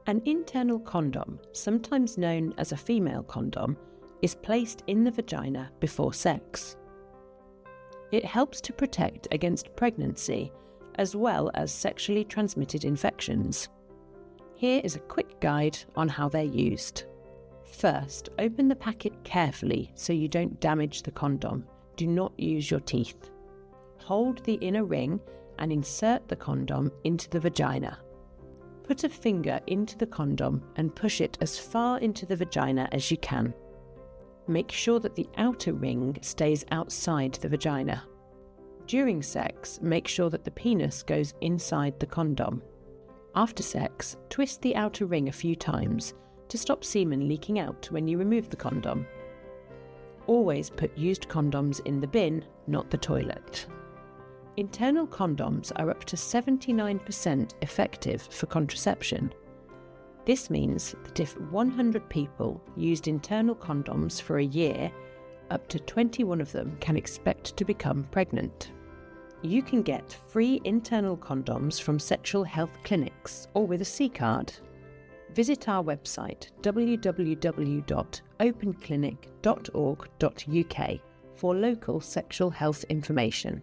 An internal condom, sometimes known as a female condom, is placed in the vagina before sex. It helps to protect against pregnancy as well as sexually transmitted infections. Here is a quick guide on how they're used. First, open the packet carefully so you don't damage the condom. Do not use your teeth. Hold the inner ring and insert the condom into the vagina. Put a finger into the condom and push it as far into the vagina as you can. Make sure that the outer ring stays outside the vagina. During sex, make sure that the penis goes inside the condom. After sex, twist the outer ring a few times to stop semen leaking out when you remove the condom. Always put used condoms in the bin, not the toilet. Internal condoms are up to 79% effective for contraception. This means that if 100 people used internal condoms for a year, up to 21 of them can expect to become pregnant. You can get free internal condoms from sexual health clinics or with a C card. Visit our website www.openclinic.org.uk for local sexual health information.